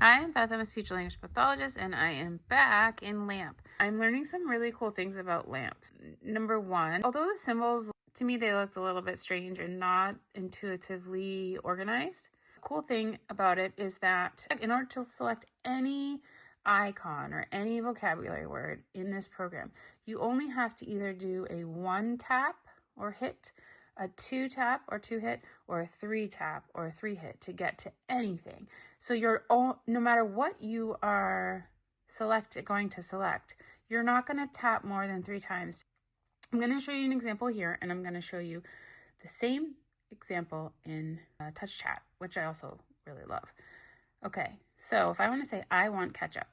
Hi, I'm Beth. I'm a speech language pathologist, and I am back in LAMP. I'm learning some really cool things about LAMP. Number one, although the symbols, to me, they looked a little bit strange and not intuitively organized. The cool thing about it is that in order to select any icon or any vocabulary word in this program, you only have to either do a 1 tap or hit, a 2 tap or 2 hit, or a 3 tap or a 3 hit to get to anything. So no matter what you are going to select, you're not going to tap more than 3 times. I'm going to show you an example here, and I'm going to show you the same example in TouchChat, which I also really love. Okay, so if I want to say I want ketchup,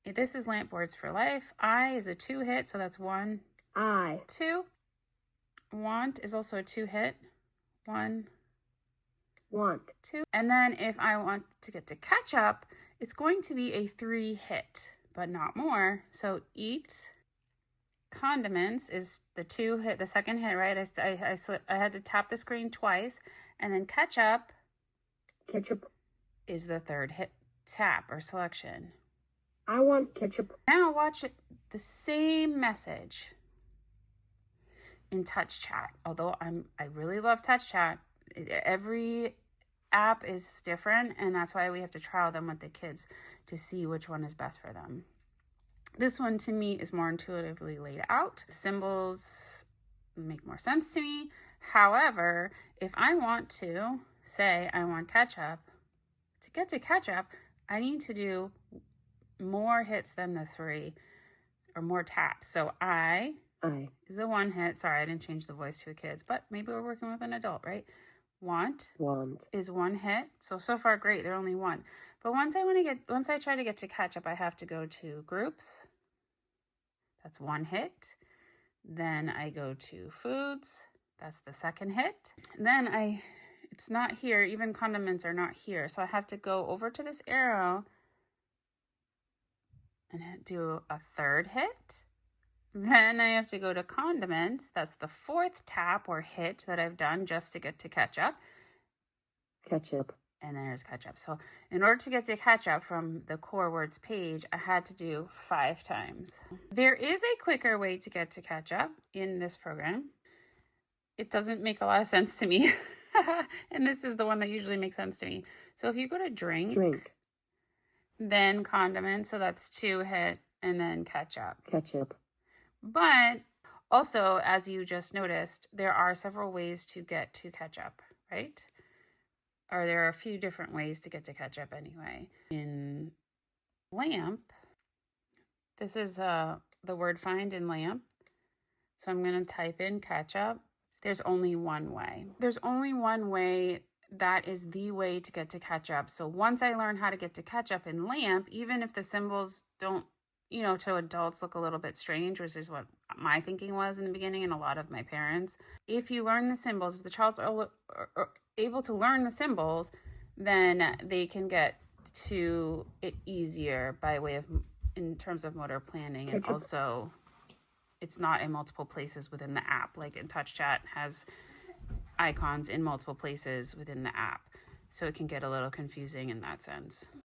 this is LAMP Words for Life. I is a 2 hit, so that's 1. I. 2. Want is also a 2 hit. 1. Want. 2. And then if I want to get to ketchup, it's going to be a 3 hit, but not more. So eat condiments is the 2 hit, the second hit, right? I had to tap the screen twice, and then ketchup is the 3rd hit tap or selection. I want ketchup. Now watch it, the same message in TouchChat. Although I really love TouchChat, every app is different, and that's why we have to trial them with the kids to see which one is best for them. This one to me is more intuitively laid out. Symbols make more sense to me. However, if I want to say I want ketchup, to get to ketchup, I need to do more hits than the 3 or more taps. So I is a 1 hit. Sorry, I didn't change the voice to the kids, but maybe we're working with an adult, right? Want is 1 hit. So far great. They're only 1. But once I try to get to ketchup, I have to go to groups. That's 1 hit. Then I go to foods. That's the 2nd hit. Then it's not here. Even condiments are not here. So I have to go over to this arrow and do a 3rd hit. Then I have to go to condiments. That's the 4th tap or hit that I've done just to get to ketchup. And there's ketchup. So in order to get to ketchup from the core words page, I had to do 5 times. There is a quicker way to get to ketchup in this program. It doesn't make a lot of sense to me. And this is the one that usually makes sense to me. So if you go to drink. Then condiments, so that's 2 hit, and then ketchup. But also, as you just noticed, there are several ways to get to ketchup, right? Or there are a few different ways to get to ketchup anyway. In LAMP, this is the word find in LAMP. So I'm going to type in ketchup. There's only one way. There's only one way. That is the way to get to ketchup. So once I learn how to get to ketchup in LAMP, even if the symbols don't, to adults look a little bit strange, which is what my thinking was in the beginning and a lot of my parents. If you learn the symbols, if the child's are able to learn the symbols, then they can get to it easier by way of, in terms of motor planning. And also, it's not in multiple places within the app. Like in TouchChat has icons in multiple places within the app. So it can get a little confusing in that sense.